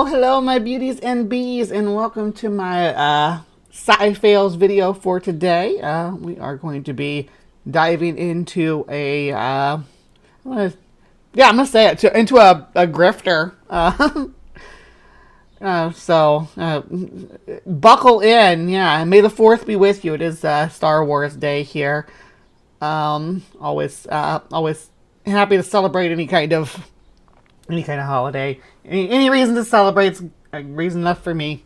Hello, my beauties and bees, and welcome to my sci-fails video for today. We are going to be diving into I'm gonna say it, into a grifter. Buckle in, yeah. May the 4th be with you. It is Star Wars Day here. Always happy to celebrate any kind of holiday. Any reason to celebrate is a reason enough for me.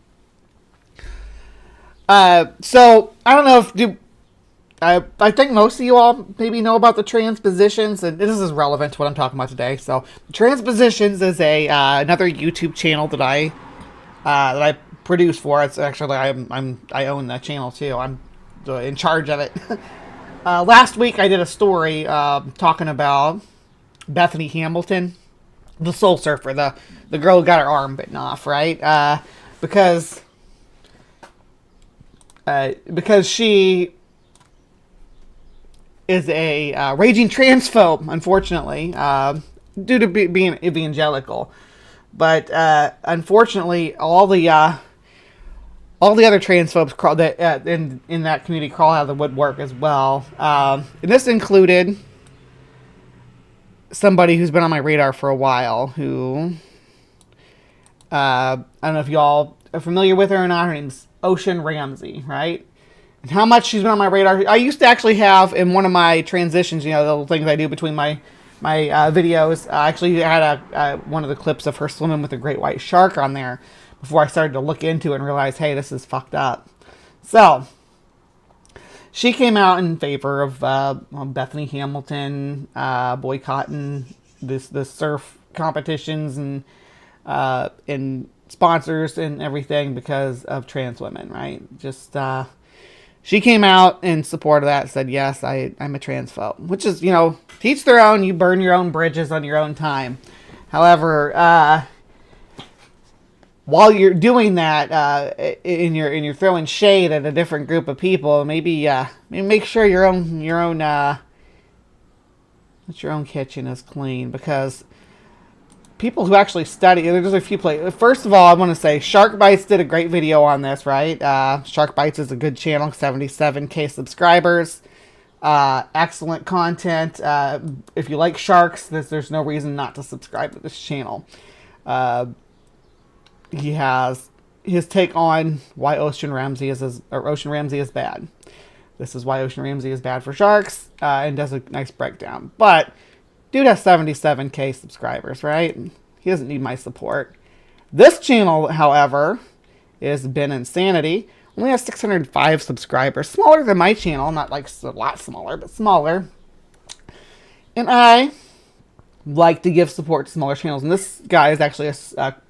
So I don't know if I think most of you all maybe know about the transpositions, and this is relevant to what I'm talking about today. So transpositions is another YouTube channel that I produce for. It's actually I own that channel too. I'm in charge of it. Last week I did a story talking about Bethany Hamilton, the Soul Surfer, the girl who got her arm bitten off, right? Because she is a raging transphobe, unfortunately, due to being evangelical. But unfortunately, all the other transphobes crawl that in that community crawl out of the woodwork as well. And this included somebody who's been on my radar for a while, who I don't know if y'all are familiar with her or not. Her name's Ocean Ramsey, right? And how much she's been on my radar. I used to actually have in one of my transitions, the little things I do between my videos. I actually had one of the clips of her swimming with a great white shark on there before I started to look into it and realize, hey, this is fucked up. So she came out in favor of Bethany Hamilton boycotting the surf competitions and sponsors and everything because of trans women, right? Just she came out in support of that and said, yes, I'm a transphobe, which is, teach their own. You burn your own bridges on your own time. However, while you're doing that, and you're throwing shade at a different group of people, maybe make sure your own kitchen is clean, because people who actually study, there's a few places. First of all, I want to say Shark Bites did a great video on this, right? Shark Bites is a good channel, 77K subscribers, excellent content. If you like sharks, there's no reason not to subscribe to this channel. He has his take on why Ocean Ramsey is bad. This is why Ocean Ramsey is bad for sharks, and does a nice breakdown. But dude has 77K subscribers, right? He doesn't need my support. This channel, however, is Ben Insanity. Only has 605 subscribers. Smaller than my channel. Not like a lot smaller, but smaller. And I like to give support to smaller channels. And this guy is actually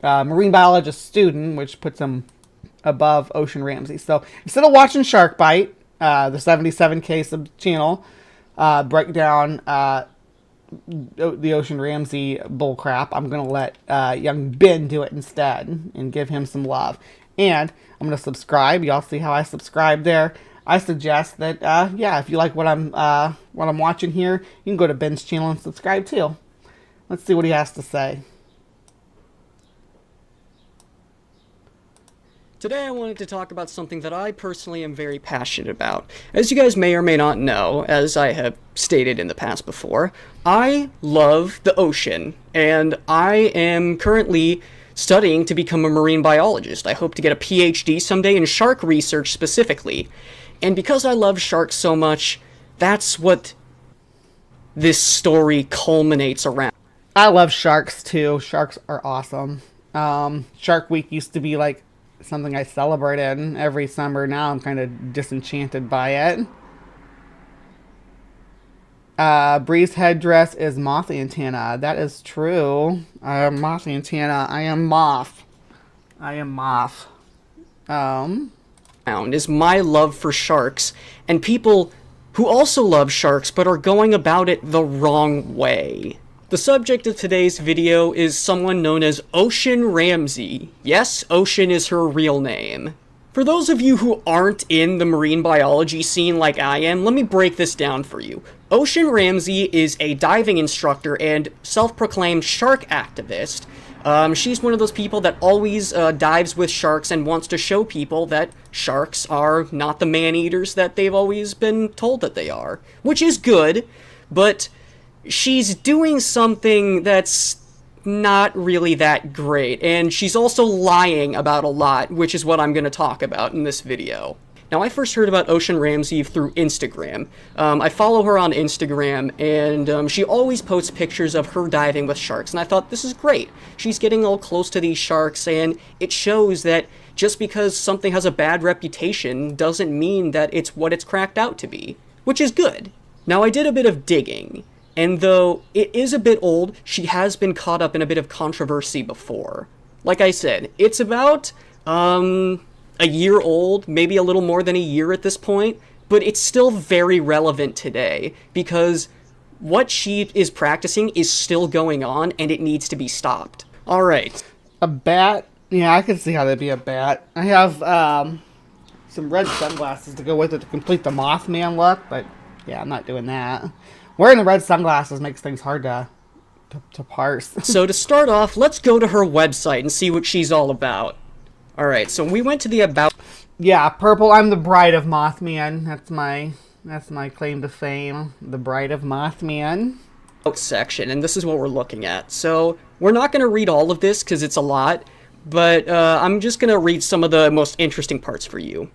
a marine biologist student, which puts him above Ocean Ramsey. So instead of watching Shark Bite, the 77K sub channel, break down the Ocean Ramsey bullcrap, I'm going to let young Ben do it instead and give him some love. And I'm going to subscribe. Y'all see how I subscribe there. I suggest that, if you like what I'm watching here, you can go to Ben's channel and subscribe too. Let's see what he has to say. Today I wanted to talk about something that I personally am very passionate about. As you guys may or may not know, as I have stated in the past before, I love the ocean, and I am currently studying to become a marine biologist. I hope to get a PhD someday in shark research specifically. And because I love sharks so much, that's what this story culminates around. I love sharks too. Sharks are awesome. Shark Week used to be like something I celebrated every summer. Now I'm kind of disenchanted by it. Bree's headdress is moth antenna. That is true. Moth antenna. I am moth. Is my love for sharks and people who also love sharks but are going about it the wrong way. The subject of today's video is someone known as Ocean Ramsey. Yes, Ocean is her real name. For those of you who aren't in the marine biology scene like I am, let me break this down for you. Ocean Ramsey is a diving instructor and self-proclaimed shark activist. She's one of those people that always dives with sharks and wants to show people that sharks are not the man-eaters that they've always been told that they are, which is good, but she's doing something that's not really that great, and she's also lying about a lot, which is what I'm going to talk about in this video. Now, I first heard about Ocean Ramsey through Instagram. I follow her on Instagram, and she always posts pictures of her diving with sharks, and I thought, this is great. She's getting all close to these sharks, and it shows that just because something has a bad reputation doesn't mean that it's what it's cracked out to be, which is good. Now, I did a bit of digging, and though it is a bit old, she has been caught up in a bit of controversy before. Like I said, it's about, a year old, maybe a little more than a year at this point, but it's still very relevant today, because what she is practicing is still going on, and it needs to be stopped. Alright. A bat? Yeah, I can see how that'd be a bat. I have, some red sunglasses to go with it to complete the Mothman look, but yeah, I'm not doing that. Wearing the red sunglasses makes things hard to parse. So to start off, let's go to her website and see what she's all about. Alright, so we went to the about... Yeah, purple, I'm the bride of Mothman. That's my claim to fame. The bride of Mothman. section, and this is what we're looking at. So we're not going to read all of this because it's a lot, but I'm just going to read some of the most interesting parts for you.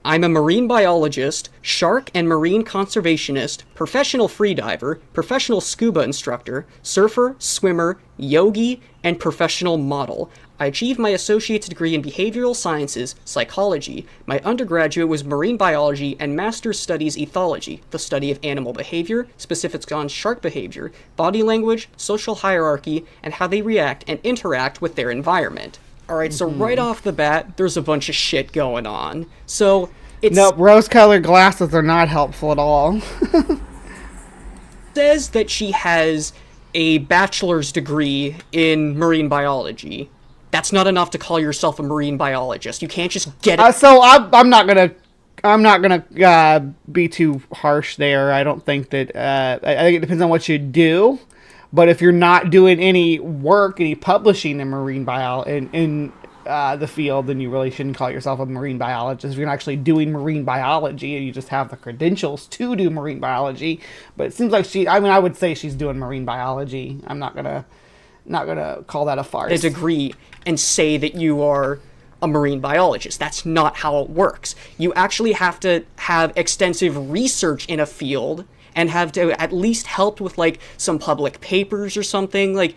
I'm a marine biologist, shark and marine conservationist, professional freediver, professional scuba instructor, surfer, swimmer, yogi, and professional model. I achieved my associate's degree in behavioral sciences, psychology. My undergraduate was marine biology and master's studies ethology, the study of animal behavior, specifics on shark behavior, body language, social hierarchy, and how they react and interact with their environment. Alright, so right off the bat, there's a bunch of shit going on. So, it's... Nope, rose-colored glasses are not helpful at all. says that she has a bachelor's degree in marine biology. That's not enough to call yourself a marine biologist. You can't just get it. So I'm not gonna be too harsh there. I don't think that. I think it depends on what you do. But if you're not doing any work, any publishing in marine in the field, then you really shouldn't call yourself a marine biologist. If you're not actually doing marine biology and you just have the credentials to do marine biology, but it seems like I would say she's doing marine biology. I'm not gonna call that a farce. A degree and say that you are a marine biologist. That's not how it works. You actually have to have extensive research in a field and have to at least help with like some public papers or something. Like,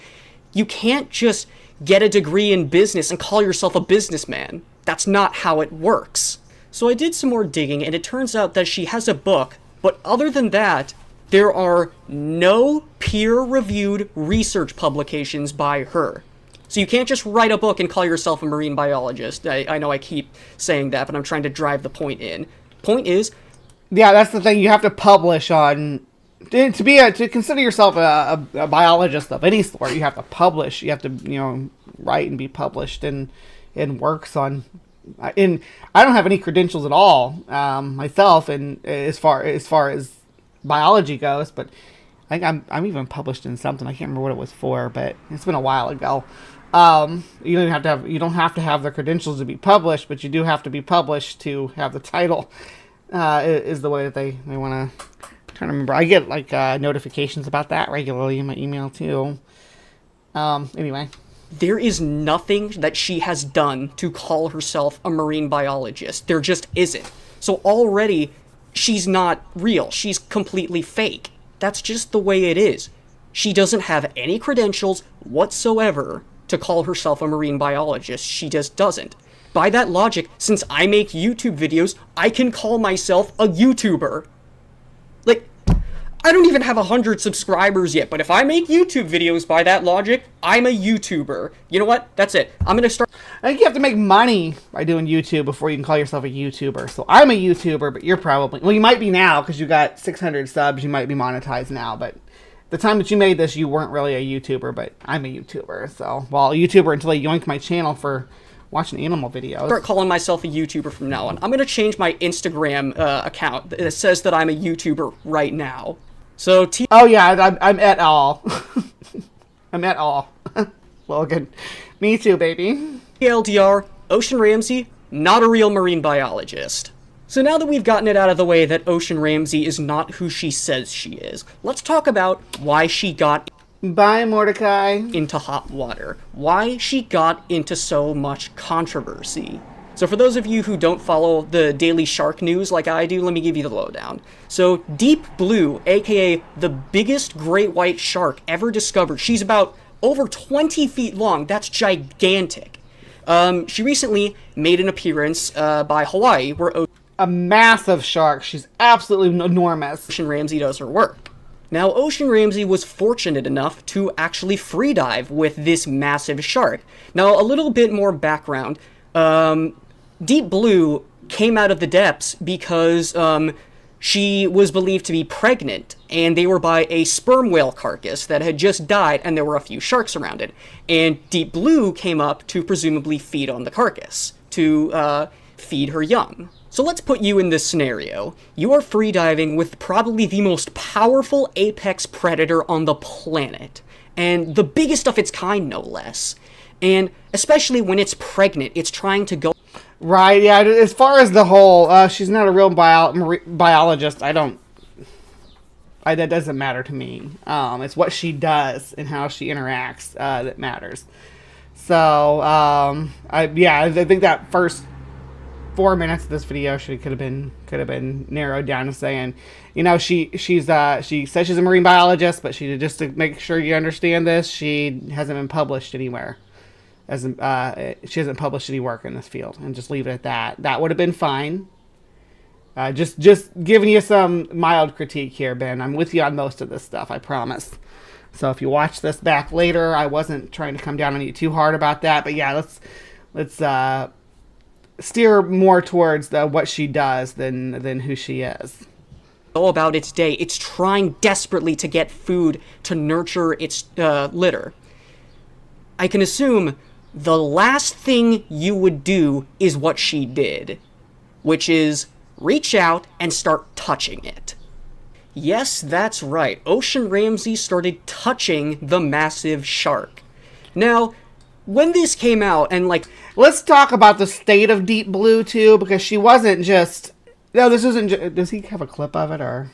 you can't just get a degree in business and call yourself a businessman. That's not how it works. So I did some more digging, and it turns out that she has a book, but other than that, there are no peer-reviewed research publications by her. So you can't just write a book and call yourself a marine biologist. I know I keep saying that, but I'm trying to drive the point in. Point is... Yeah, that's the thing. You have to publish on... To consider yourself a biologist of any sort, you have to publish. You have to, write and be published in works on... And I don't have any credentials at all myself, and as far as biology goes, but I think I'm even published in something. I can't remember what it was for, but it's been a while ago. You don't have to have the credentials to be published, but you do have to be published to have the title. Is the way that they want to. Trying to remember. I get like notifications about that regularly in my email too. Anyway. There is nothing that she has done to call herself a marine biologist. There just isn't. So already, she's not real. She's completely fake. That's just the way it is. She doesn't have any credentials whatsoever to call herself a marine biologist. She just doesn't. By that logic, since I make YouTube videos, I can call myself a YouTuber. Like, I don't even have 100 subscribers yet, but if I make YouTube videos by that logic, I'm a YouTuber. You know what? That's it. I'm gonna start... I think you have to make money by doing YouTube before you can call yourself a YouTuber. So I'm a YouTuber, but you're probably... Well, you might be now, because you got 600 subs. You might be monetized now, but... The time that you made this, you weren't really a YouTuber, but I'm a YouTuber. So, well, a YouTuber until I yoinked my channel for watching animal videos. Start calling myself a YouTuber from now on. I'm going to change my Instagram account that says that I'm a YouTuber right now. So, oh yeah, I'm at all. I'm at all. Logan. Me too, baby. LDR, Ocean Ramsey, not a real marine biologist. So now that we've gotten it out of the way that Ocean Ramsey is not who she says she is, let's talk about why she got Bye, Mordecai. into hot water. Why she got into so much controversy. So for those of you who don't follow the daily shark news like I do, let me give you the lowdown. So Deep Blue, aka the biggest great white shark ever discovered, she's about over 20 feet long. That's gigantic. She recently made an appearance by Hawaii, where A massive shark. She's absolutely enormous. Ocean Ramsey does her work. Now, Ocean Ramsey was fortunate enough to actually free dive with this massive shark. Now, a little bit more background. Deep Blue came out of the depths because she was believed to be pregnant, and they were by a sperm whale carcass that had just died, and there were a few sharks around it. And Deep Blue came up to presumably feed on the carcass, to feed her young. So let's put you in this scenario. You are freediving with probably the most powerful apex predator on the planet, and the biggest of its kind, no less. And especially when it's pregnant, it's trying to go... Right, yeah, as far as the whole, she's not a real biologist, that doesn't matter to me. It's what she does and how she interacts that matters. So, I think that first 4 minutes of this video could have been narrowed down to saying, she says she's a marine biologist, but just to make sure you understand this, she hasn't been published anywhere. She hasn't published any work in this field, and just leave it at that. That would have been fine. Just giving you some mild critique here, Ben. I'm with you on most of this stuff, I promise. So if you watch this back later, I wasn't trying to come down on you too hard about that. But yeah, let's steer more towards what she does than who she is. Go about its day. It's trying desperately to get food to nurture its litter. I can assume the last thing you would do is what she did, which is reach out and start touching it. Yes, that's right. Ocean Ramsey started touching the massive shark. Now, when this came out, and let's talk about the state of Deep Blue too, because she wasn't just... No, this isn't... Does he have a clip of it, or...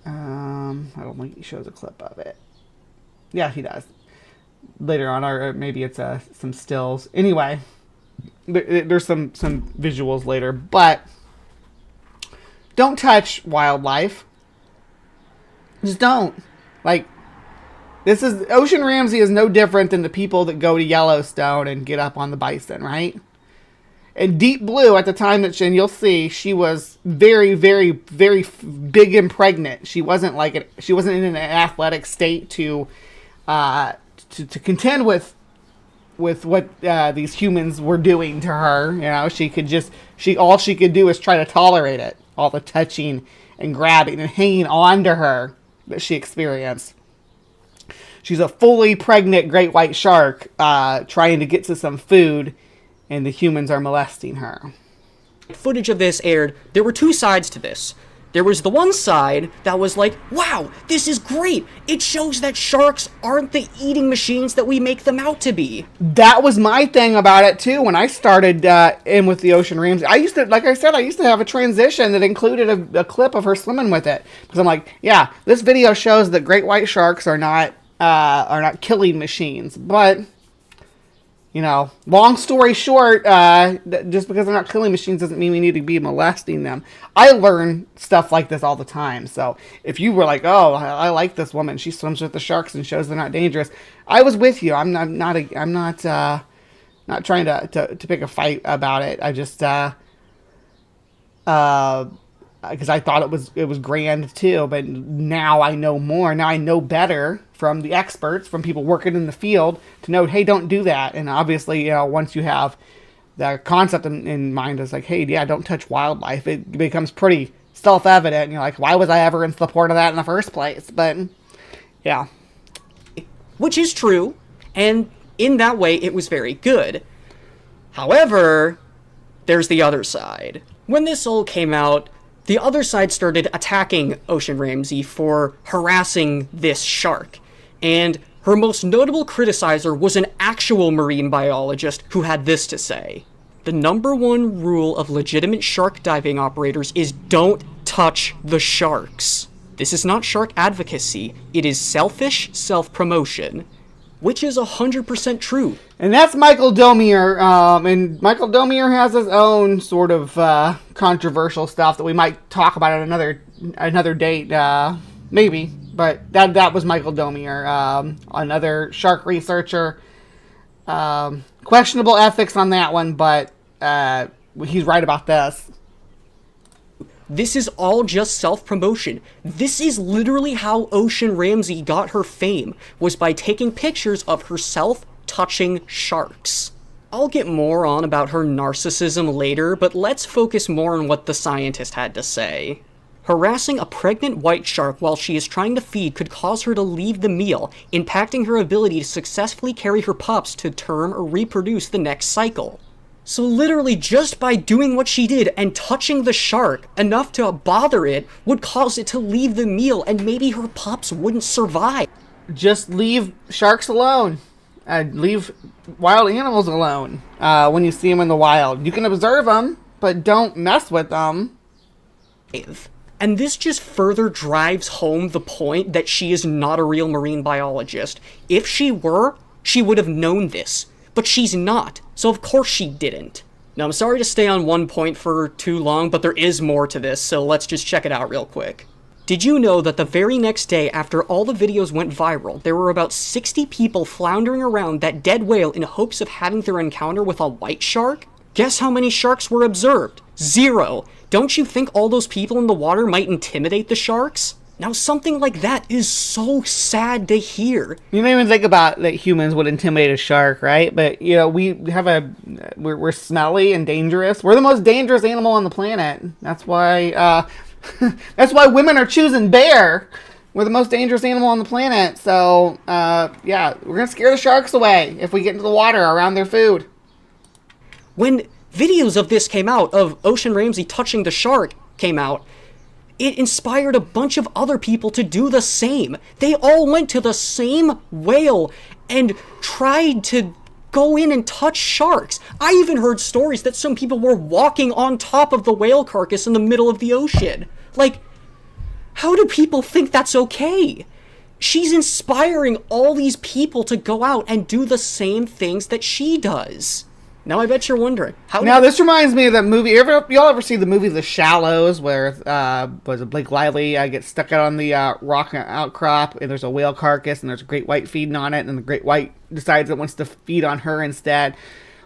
I don't think he shows a clip of it. Yeah, he does. Later on, or maybe it's some stills. Anyway, there's some visuals later, but don't touch wildlife. Just don't. Ocean Ramsey is no different than the people that go to Yellowstone and get up on the bison, right? And Deep Blue, at the time and you'll see, she was very, very, very big and pregnant. She wasn't in an athletic state to contend with what these humans were doing to her. All she could do is try to tolerate it, all the touching and grabbing and hanging on to her that she experienced. She's a fully pregnant great white shark trying to get to some food, and the humans are molesting her. Footage of this aired. There were two sides to this. There was the one side that was like, wow, this is great. It shows that sharks aren't the eating machines that we make them out to be. That was my thing about it, too, when I started in with the Ocean Ramsey. I used to have a transition that included a clip of her swimming with it. Because I'm like, yeah, this video shows that great white sharks are not killing machines. But... long story short, just because they're not killing machines doesn't mean we need to be molesting them. I learn stuff like this all the time. So if you were like, oh, I like this woman, she swims with the sharks and shows they're not dangerous, I was with you. I'm not trying to pick a fight about it. I just because I thought it was grand too, but now I know more. Now I know better from the experts, from people working in the field, to know, hey, don't do that. And obviously, once you have the concept in mind, is like, hey, yeah, don't touch wildlife. It becomes pretty self-evident. And you're like, why was I ever in support of that in the first place? But yeah, which is true, and in that way, it was very good. However, there's the other side. When this all came out, the other side started attacking Ocean Ramsey for harassing this shark. And Her most notable criticizer was an actual marine biologist who had this to say. The number one rule of legitimate shark diving operators is don't touch the sharks. This is not shark advocacy, it is selfish self-promotion. Which is 100% true. And that's Michael Domier, and Michael Domier has his own sort of controversial stuff that we might talk about at another date, maybe. But that was Michael Domier, another shark researcher. Questionable ethics on that one, but he's right about this. This is all just self-promotion. This is literally how Ocean Ramsey got her fame, was by taking pictures of herself touching sharks. I'll get more on about her narcissism later, but let's focus more on what the scientist had to say. Harassing a pregnant white shark while she is trying to feed could cause her to leave the meal, impacting her ability to successfully carry her pups to term or reproduce the next cycle. So literally just by doing what she did and touching the shark enough to bother it would cause it to leave the meal and maybe her pups wouldn't survive. Just leave sharks alone. Leave wild animals alone when you see them in the wild. You can observe them, but don't mess with them. And this just further drives home the point that she is not a real marine biologist. If she were, she would have known this. But she's not, so of course she didn't. Now, I'm sorry to stay on one point for too long, but there is more to this, so let's just check it out real quick. Did you know that the very next day after all the videos went viral, there were about 60 people floundering around that dead whale in hopes of having their encounter with a white shark? Guess how many sharks were observed? 0. Don't you think all those people in the water might intimidate the sharks? Now, something like that is so sad to hear. You don't even think about that humans would intimidate a shark, right? But, you know, we're smelly and dangerous. We're the most dangerous animal on the planet. That's why, that's why women are choosing bear. We're the most dangerous animal on the planet. So, yeah, we're going to scare the sharks away if we get into the water around their food. When videos of this came out, of Ocean Ramsey touching the shark came out, it inspired a bunch of other people to do the same. They all went to the same whale and tried to go in and touch sharks. I even heard stories that some people were walking on top of the whale carcass in the middle of the ocean. Like, how do people think that's okay? She's inspiring all these people to go out and do the same things that she does. Now I bet you're wondering, Now this reminds me of that movie. Y'all ever see the movie The Shallows, where was it Blake Lively gets stuck out on the rock outcrop, and there's a whale carcass, and there's a great white feeding on it, and the great white decides it wants to feed on her instead,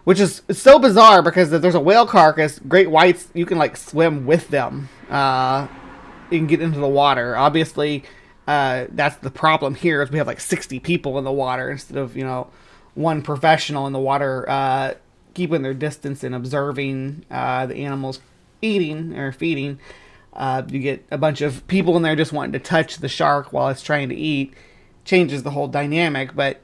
which is so bizarre because if there's a whale carcass, great whites, you can like swim with them, you can get into the water. Obviously, that's the problem here is we have like 60 people in the water instead of one professional in the water. Keeping their distance and observing the animals eating or feeding. You get a bunch of people in there just wanting to touch the shark while it's trying to eat. Changes the whole dynamic, but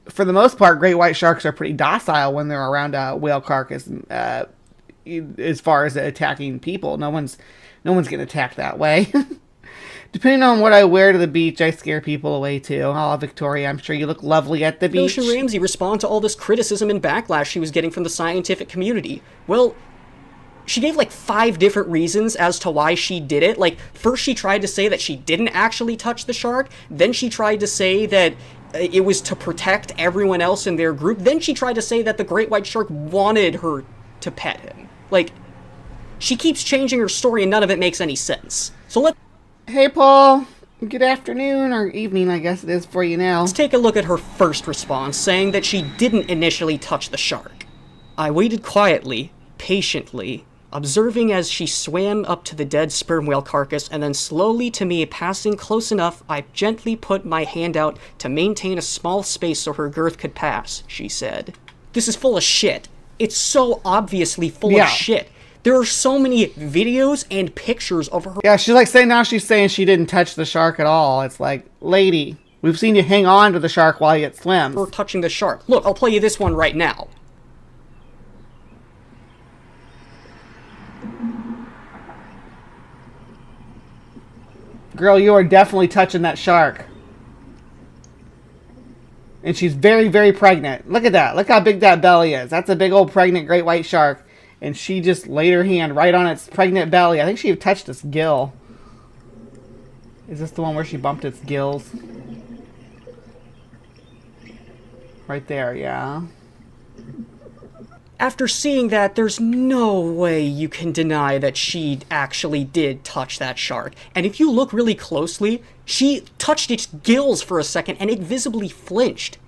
for the most part, great white sharks are pretty docile when they're around a whale carcass. As far as attacking people, no one's getting attacked that way. Depending on what I wear to the beach, I scare people away too. Oh, Victoria, I'm sure you look lovely at the beach. Ocean Ramsey respond to all this criticism and backlash she was getting from the scientific community? Well, she gave like 5 different reasons as to why she did it. Like, first she tried to say that she didn't actually touch the shark. Then she tried to say that it was to protect everyone else in their group. Then she tried to say that the great white shark wanted her to pet him. Like, she keeps changing her story and none of it makes any sense. So Hey, Paul. Good afternoon, or evening, I guess it is for you now. Let's take a look at her first response, saying that she didn't initially touch the shark. I waited quietly, patiently, observing as she swam up to the dead sperm whale carcass, and then slowly to me, passing close enough, I gently put my hand out to maintain a small space so her girth could pass, she said. This is full of shit. It's so obviously full of shit. There are so many videos and pictures of her. Yeah, she's saying she didn't touch the shark at all. It's like, lady, we've seen you hang on to the shark while it swims. Her touching the shark. Look, I'll play you this one right now. Girl, you are definitely touching that shark. And she's very, very pregnant. Look at that. Look how big that belly is. That's a big old pregnant great white shark. And she just laid her hand right on its pregnant belly. I think she touched its gill. Is this the one where she bumped its gills? Right there, yeah. After seeing that, there's no way you can deny that she actually did touch that shark. And if you look really closely, she touched its gills for a second and it visibly flinched.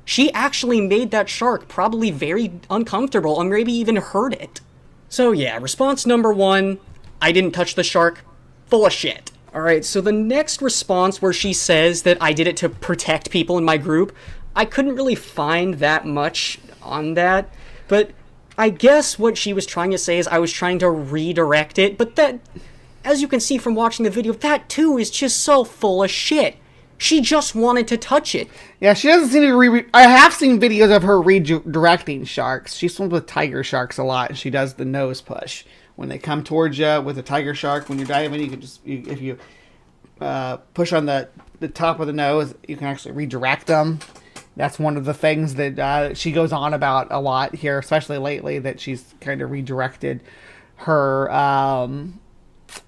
She actually made that shark probably very uncomfortable or maybe even hurt it. So yeah, response number 1, I didn't touch the shark, full of shit. Alright, so the next response where she says that I did it to protect people in my group, I couldn't really find that much on that, but I guess what she was trying to say is I was trying to redirect it, but that, as you can see from watching the video, that too is just so full of shit. She just wanted to touch it. Yeah, she doesn't seem to I have seen videos of her redirecting sharks. She swims with tiger sharks a lot, and she does the nose push. When they come towards you with a tiger shark, when you're diving, you can just, if you push on the top of the nose, you can actually redirect them. That's one of the things that she goes on about a lot here, especially lately, that she's kind of redirected her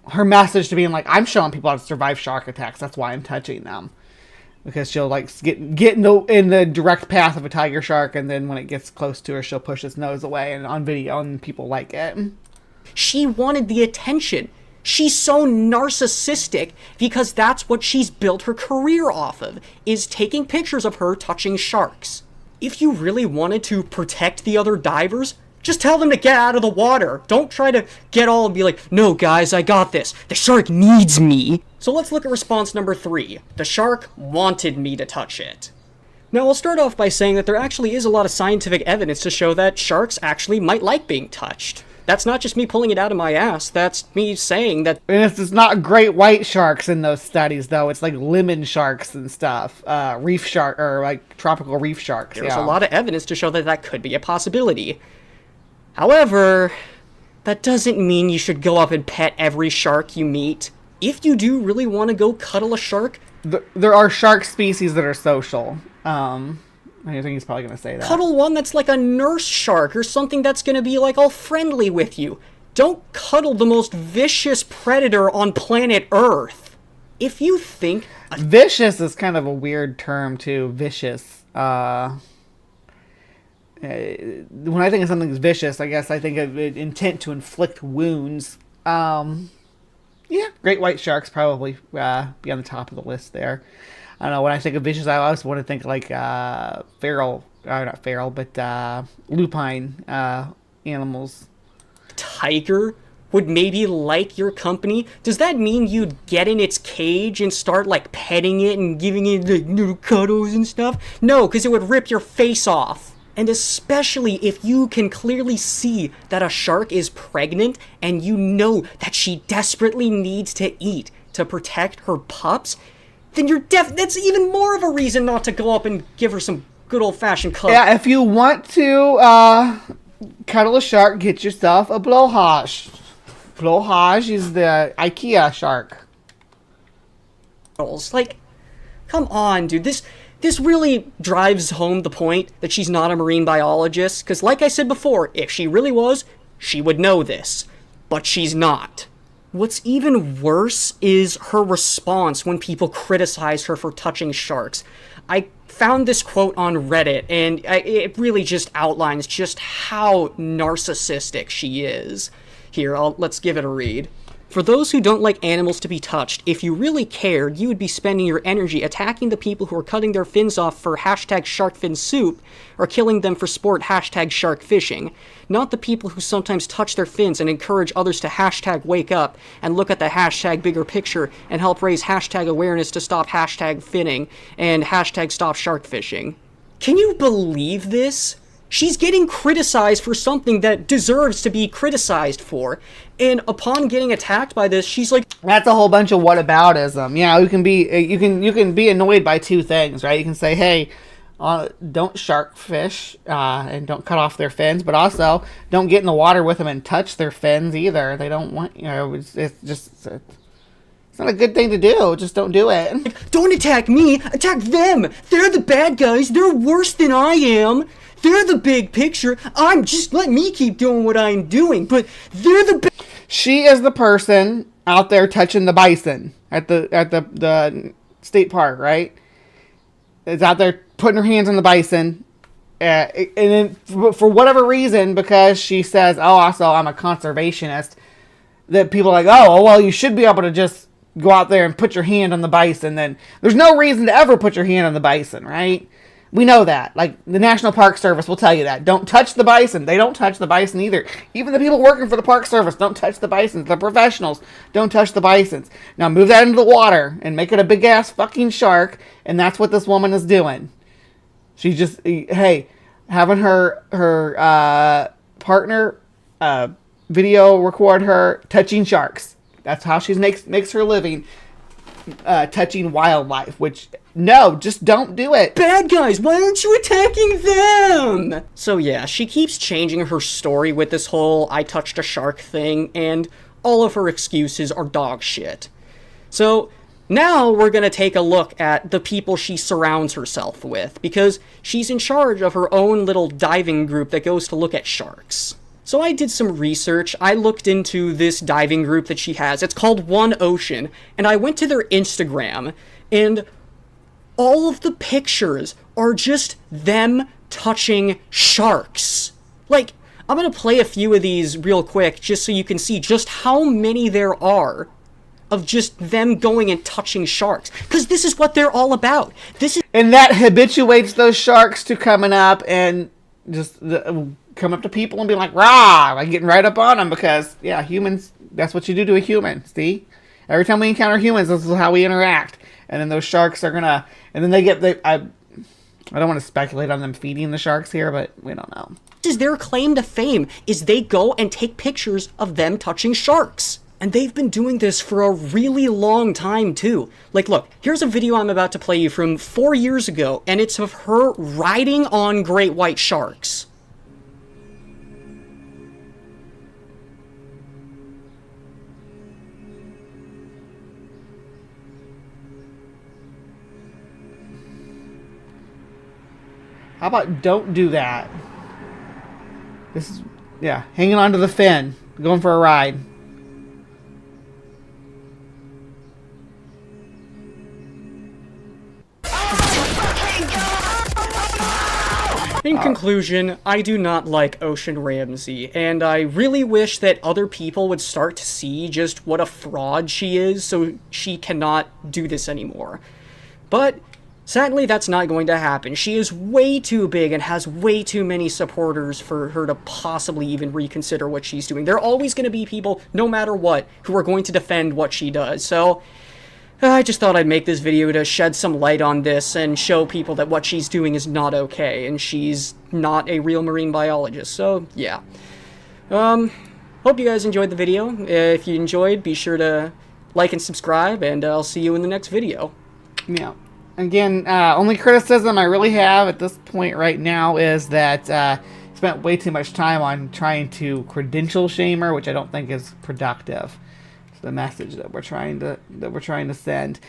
her message to being like, I'm showing people how to survive shark attacks. That's why I'm touching them. Because she'll like get in the direct path of a tiger shark, and then when it gets close to her, she'll push its nose away, and on video, and people like it. She wanted the attention. She's so narcissistic because that's what she's built her career off of, is taking pictures of her touching sharks. If you really wanted to protect the other divers, just tell them to get out of the water. Don't try to get all and be like, no guys, I got this. The shark needs me. So let's look at response number 3. The shark wanted me to touch it. Now I'll start off by saying that there actually is a lot of scientific evidence to show that sharks actually might like being touched. That's not just me pulling it out of my ass, that's me saying that... And it's not great white sharks in those studies, though. It's like lemon sharks and stuff. Reef shark, or like tropical reef sharks. There's a lot of evidence to show that that could be a possibility. However, that doesn't mean you should go up and pet every shark you meet. If you do really want to go cuddle a shark... There are shark species that are social. I think he's probably going to say that. Cuddle one that's like a nurse shark or something that's going to be like all friendly with you. Don't cuddle the most vicious predator on planet Earth. If you think... Vicious is kind of a weird term, too. Vicious. When I think of something that's vicious, I guess I think of intent to inflict wounds. Yeah, great white sharks probably be on the top of the list there. I don't know, when I think of vicious, I always want to think like feral, not feral, but lupine animals. Tiger would maybe like your company? Does that mean you'd get in its cage and start like petting it and giving it like little cuddles and stuff? No, because it would rip your face off. And especially if you can clearly see that a shark is pregnant and you know that she desperately needs to eat to protect her pups, then that's even more of a reason not to go up and give her some good old-fashioned cuddle. Yeah, if you want to cuddle a shark, get yourself a blowhaj. Blowhaj is the IKEA shark. Like, come on, dude. This really drives home the point that she's not a marine biologist, because like I said before, if she really was, she would know this. But she's not. What's even worse is her response when people criticize her for touching sharks. I found this quote on Reddit, and it really just outlines just how narcissistic she is. Here, let's give it a read. For those who don't like animals to be touched, if you really cared, you would be spending your energy attacking the people who are cutting their fins off for hashtag shark fin soup, or killing them for sport hashtag shark fishing. Not the people who sometimes touch their fins and encourage others to hashtag wake up, and look at the hashtag bigger picture, and help raise hashtag awareness to stop hashtag finning, and hashtag stop shark fishing. Can you believe this? She's getting criticized for something that deserves to be criticized for, and upon getting attacked by this, she's like, that's a whole bunch of whataboutism. Yeah, you can be annoyed by two things, right? You can say, hey, don't shark fish and don't cut off their fins, but also don't get in the water with them and touch their fins either. They don't want, it's It's not a good thing to do. Just don't do it. Don't attack me, attack them. They're the bad guys. They're worse than I am. They're the big picture. I'm just let me keep doing what I'm doing, but they're the She is the person out there touching the bison at the state park, right? Is out there putting her hands on the bison, and then for whatever reason, because she says, "Oh, also I'm a conservationist," that people are like, "Oh, well, you should be able to just go out there and put your hand on the bison." Then there's no reason to ever put your hand on the bison, right? We know that. Like, the National Park Service will tell you that. Don't touch the bison. They don't touch the bison either. Even the people working for the Park Service don't touch the bisons. The professionals don't touch the bisons. Now move that into the water and make it a big-ass fucking shark, and that's what this woman is doing. She's just, hey, having her partner video record her touching sharks. That's how she makes her living, touching wildlife, which... No, just don't do it. bad guys. Why aren't you attacking them? So yeah, she keeps changing her story with this whole I touched a shark thing, and all of her excuses are dog shit. So now we're gonna take a look at the people she surrounds herself with, because she's in charge of her own little diving group that goes to look at sharks. So I did some research. I looked into this diving group that she has. It's called One Ocean, and I went to their Instagram, and all of the pictures are just them touching sharks. Like, I'm gonna play a few of these real quick just so you can see just how many there are of just them going and touching sharks. Because this is what they're all about. And that habituates those sharks to coming up and just come up to people and be like, rah, like getting right up on them because, yeah, humans, that's what you do to a human, see? Every time we encounter humans, this is how we interact. And then those sharks are gonna, and then I don't want to speculate on them feeding the sharks here, but we don't know. This is their claim to fame, is they go and take pictures of them touching sharks. And they've been doing this for a really long time, too. Like, look, here's a video I'm about to play you from 4 years ago, and it's of her riding on great white sharks. How about don't do that? This is, yeah, hanging onto the fin, going for a ride. In conclusion, I do not like Ocean Ramsey, and I really wish that other people would start to see just what a fraud she is so she cannot do this anymore. But sadly, that's not going to happen. She is way too big and has way too many supporters for her to possibly even reconsider what she's doing. There are always going to be people, no matter what, who are going to defend what she does. So I just thought I'd make this video to shed some light on this and show people that what she's doing is not okay, and she's not a real marine biologist. So yeah. Hope you guys enjoyed the video. If you enjoyed, be sure to like and subscribe, and I'll see you in the next video. Yeah. Again, only criticism I really have at this point right now is that spent way too much time on trying to credential shame her, which I don't think is productive. It's the message that we're trying to send.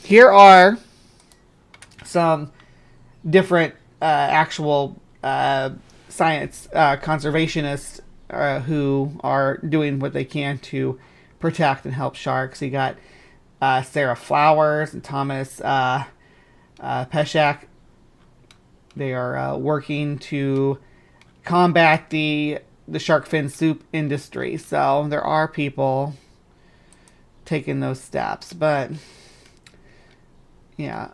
Here are some different actual science conservationists who are doing what they can to protect and help sharks. You got Sarah Flowers and Thomas Peshak. They are working to combat the shark fin soup industry. So there are people taking those steps. But yeah.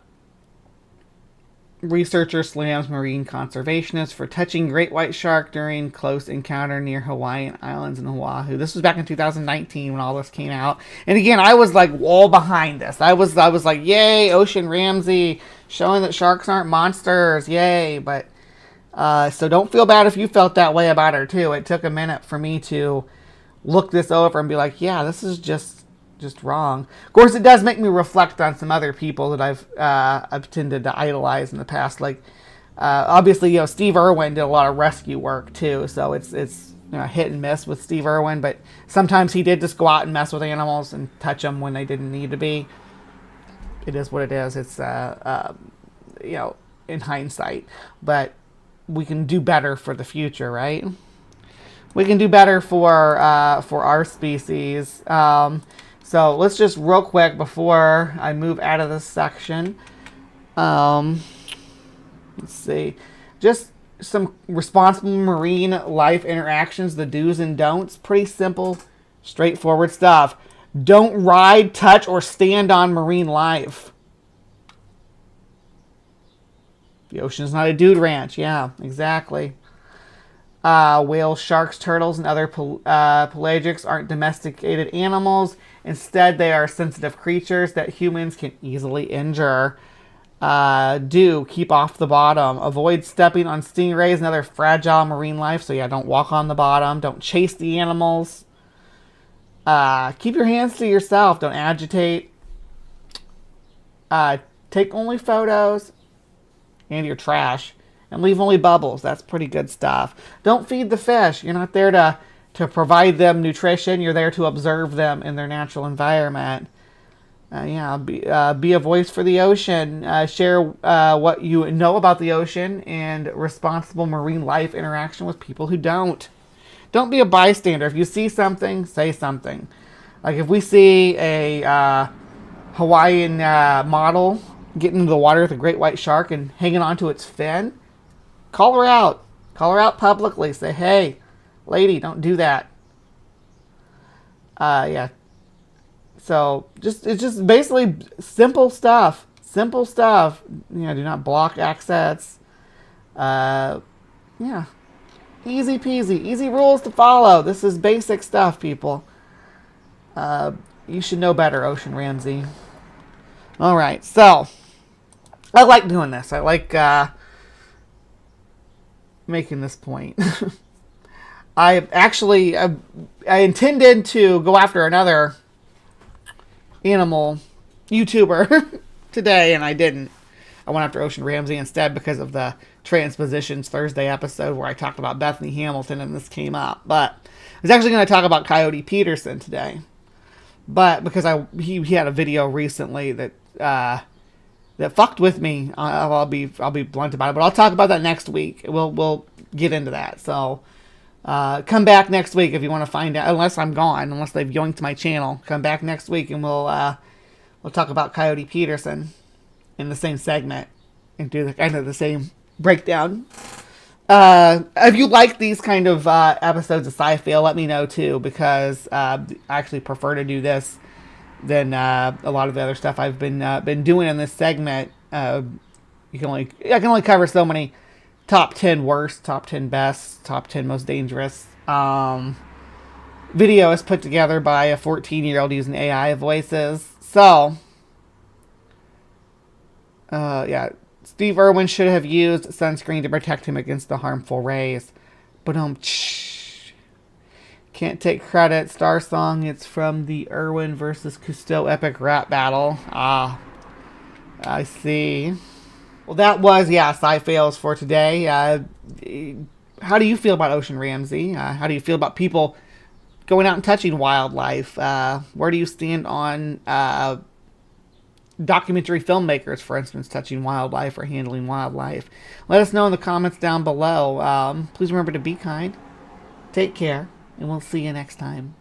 Researcher slams marine conservationist for touching great white shark during close encounter near Hawaiian Islands in Oahu. This was back in 2019 when all this came out. And again, I was like all behind this. I was like, yay, Ocean Ramsey, showing that sharks aren't monsters, yay. But so don't feel bad if you felt that way about her too. It took a minute for me to look this over and be like, yeah, this is just wrong. Of course, it does make me reflect on some other people that I've tended to idolize in the past. Like, obviously, Steve Irwin did a lot of rescue work too. So it's hit and miss with Steve Irwin, but sometimes he did just go out and mess with animals and touch them when they didn't need to be. It is what it is. It's in hindsight, but we can do better for the future, right? We can do better for our species. So let's just real quick before I move out of this section. Let's see, just some responsible marine life interactions, the do's and don'ts. Pretty simple, straightforward stuff. Don't ride, touch, or stand on marine life. The ocean's not a dude ranch. Yeah, exactly. Whales, sharks, turtles, and other pelagics aren't domesticated animals. Instead, they are sensitive creatures that humans can easily injure. Keep off the bottom. Avoid stepping on stingrays and other fragile marine life. So yeah, don't walk on the bottom. Don't chase the animals. Keep your hands to yourself. Don't agitate. Take only photos and your trash. And leave only bubbles. That's pretty good stuff. Don't feed the fish. You're not there to provide them nutrition. You're there to observe them in their natural environment. Be a voice for the ocean. Share what you know about the ocean and responsible marine life interaction with people who don't. Don't be a bystander. If you see something, say something. Like if we see a Hawaiian model getting into the water with a great white shark and hanging onto its fin, call her out. Call her out publicly. Say, hey, lady, don't do that. So it's just basically simple stuff. Simple stuff. Do not block access. Easy peasy. Easy rules to follow. This is basic stuff, people. You should know better, Ocean Ramsey. All right, so I like doing this. I like making this point. I intended to go after another animal YouTuber today, and I didn't. I went after Ocean Ramsey instead because of the Transpositions Thursday episode where I talked about Bethany Hamilton and this came up. But I was actually going to talk about Coyote Peterson today. But because he had a video recently that fucked with me. I'll be blunt about it, but I'll talk about that next week. We'll get into that. So come back next week if you want to find out. Unless I'm gone, unless they've yoinked my channel, come back next week and we'll talk about Coyote Peterson in the same segment and do the same breakdown. If you like these kind of episodes of Sci-Fi, let me know too, because I actually prefer to do this than a lot of the other stuff I've been doing in this segment. I can only cover so many top 10 worst, top 10 best, top 10 most dangerous. Video is put together by a 14-year-old using AI voices. So, Steve Irwin should have used sunscreen to protect him against the harmful rays. But can't take credit. Star Song, it's from the Irwin versus Cousteau epic rap battle. I see. Well, that was, Sci-Fails for today. How do you feel about Ocean Ramsey? How do you feel about people going out and touching wildlife? Where do you stand on documentary filmmakers, for instance, touching wildlife or handling wildlife? Let us know in the comments down below. Please remember to be kind, take care, and we'll see you next time.